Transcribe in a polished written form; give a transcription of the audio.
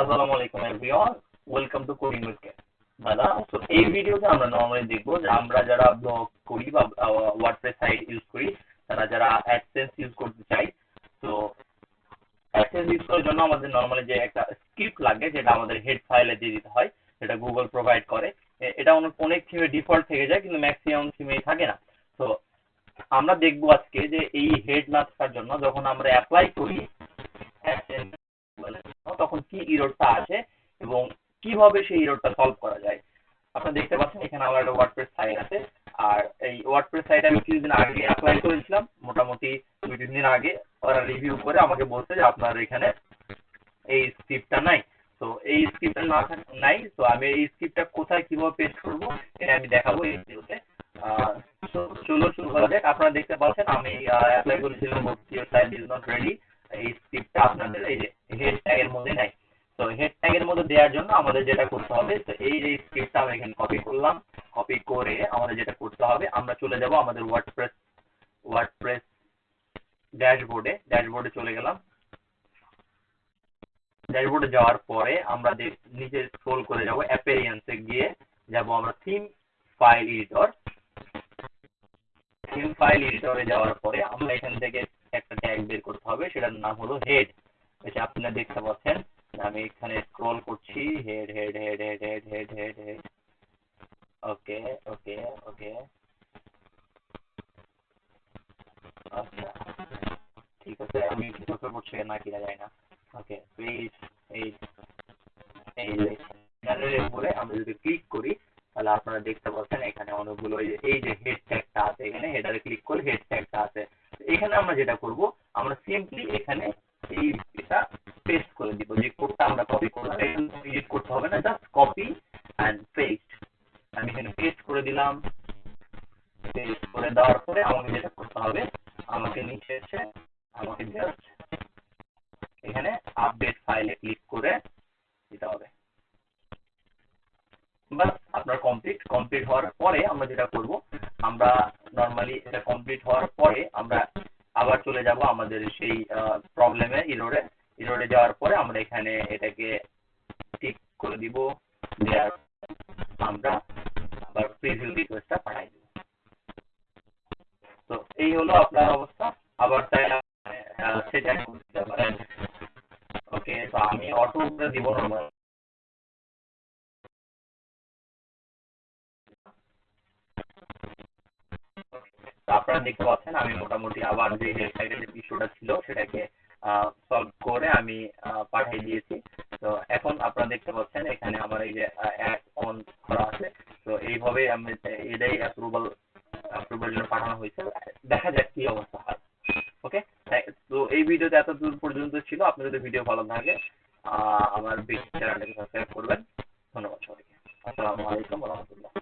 আসসালামু আলাইকুম everyone, welcome to coding with দাদা। তো এই ভিডিওতে আমরা নরমালি দেখবো যে আমরা যারা ব্লগ করি বা ওয়ার্ডপ্রেস সাইট ইউজ করি, তারা যারা অ্যাডসেন্স ইউজ করতে চাই, তো অ্যাডসেন্স ইউজ করার জন্য আমাদের নরমালি যে একটা স্ক্রিপ্ট লাগে, যেটা আমাদের হেড ফাইলে দিয়ে দিতে হয়, যেটা গুগল প্রোভাইড করে। এটা অনেক থিমে ডিফল্ট থেকে যায়, কিন্তু ম্যাক্সিমাম থিমেই থাকে না। তো আমরা দেখবো আজকে যে এই হেড না থাকার জন্য যখন আমরা অ্যাপ্লাই করি অ্যাডসেন্স, তখন কি ইররটা আসে এবং কিভাবে সেই ইররটা সলভ করা যায়। আপনারা দেখতে পাচ্ছেন এখানে আমার একটা ওয়ার্ডপ্রেস সাইট আছে, আর এই ওয়ার্ডপ্রেস সাইট আমি কিছুদিন আগে অ্যাপ্লাই করেছিলাম, মোটামুটি 2-3 দিন আগে। ওরা রিভিউ করে আমাকে বলছে যে আপনার এখানে এই স্ক্রিপ্টটা নাই। তো এই স্ক্রিপ্টটা নাই, তো আমি এই স্ক্রিপ্টটা কোথায় কিভাবে পেস্ট করব এটা আমি দেখাবো এই ভিডিওতে। চলো শুরু করা যাক। আপনারা দেখতে পাচ্ছেন আমি অ্যাপ্লাই করেছিলাম your site is not ready. এই স্ক্রিপ্টটা আপনাদের এই যে হেড ট্যাগের মধ্যে নাই। তো হেড ট্যাগের মধ্যে দেওয়ার জন্য আমাদের যেটা করতে হবে, তো এই যে স্ক্রিপ্টটা আমি এখানে কপি করলাম। কপি করে আমাদের যেটা করতে হবে, আমরা চলে যাব আমাদের ওয়ার্ডপ্রেস ড্যাশবোর্ডে চলে গেলাম। ড্যাশবোর্ডে যাওয়ার পরে আমরা নিচে স্ক্রল করে যাব, অ্যাপিয়ারেন্সে গিয়ে যাব আমরা থিম ফাইল এডিটরে যাওয়ার পরে আমরা এখান থেকে একটা ট্যাগ বের করতে হবে, সেটার নাম হলো হেড। এটা আপনারা দেখতে পাচ্ছেন, আমি এখানে স্ক্রল করছি, head head head head head head head head okay okay okay আচ্ছা ঠিক আছে, আমি চোখে পড়ছে না কিনা যায় না। ওকে, পেজ এই এই উপরে আমরা যদি ক্লিক করি, তাহলে আপনারা দেখতে পাচ্ছেন এখানে অনেকগুলো এই যে হেড ট্যাগটা আছে, এখানে হেডারে ক্লিক করে হেড ট্যাগটা আছে। এখানে আমরা যেটা করব, আমরা সিম্পলি এখানে এই এটা পেস্ট করে দিব, যে কোডটা আমরা কপি করলাম। এডিট করতে হবে না, জাস্ট কপি এন্ড পেস্ট। আমি এখানে পেস্ট করে দিলাম। পেস্ট করে দেওয়ার পরে আমাকে যেটা করতে হবে, আমাকে নিচে এসে আমাকে জাস্ট এখানে আপডেট ফাইলে ক্লিক করে দিতে হবে। বাস, আপনার কমপ্লিট হওয়ার পরে আমরা যেটা করব, আমরা নরমালি এটা কমপ্লিট হওয়ার পরে আমরা আবার চলে যাব আমাদের সেই প্রবলেমে, ইরোরে যাওয়ার পরে আমরা এখানে এটাকে ঠিক করে দিব। দেওয়ার আমরা আবার প্রিভিউ রিকোয়েস্টটা পাঠাই দিব। তো এই হলো আপনার অবস্থা। আবার তাই সেটা করতে পারেন। ওকে, তো আমি অটো করে দিব নরমাল। আপনারা দেখতে পাচ্ছেন আমি মোটামুটি আবার যে হেডসাইটের যে ইস্যুটা ছিল সেটাকে সলভ করে আমি পাঠিয়ে দিয়েছি। তো এখন আপনারা দেখতে পাচ্ছেন এখানে আমার এই যে অ্যাড অন করা আছে। তো এইভাবে আমি এটাই অ্যাপ্রুভাল জন্য পাঠানো হয়েছে। দেখা যাক কি অবস্থা হয়। ওকে, তো এই ভিডিওতে এত দূর পর্যন্ত ছিল। আপনার যদি ভিডিও ভালো লাগে আমার চ্যানেলটাকে সাবস্ক্রাইব করবেন। ধন্যবাদ সবাইকে। আসসালামু আলাইকুম ওয়া রাহমাতুল্লাহ।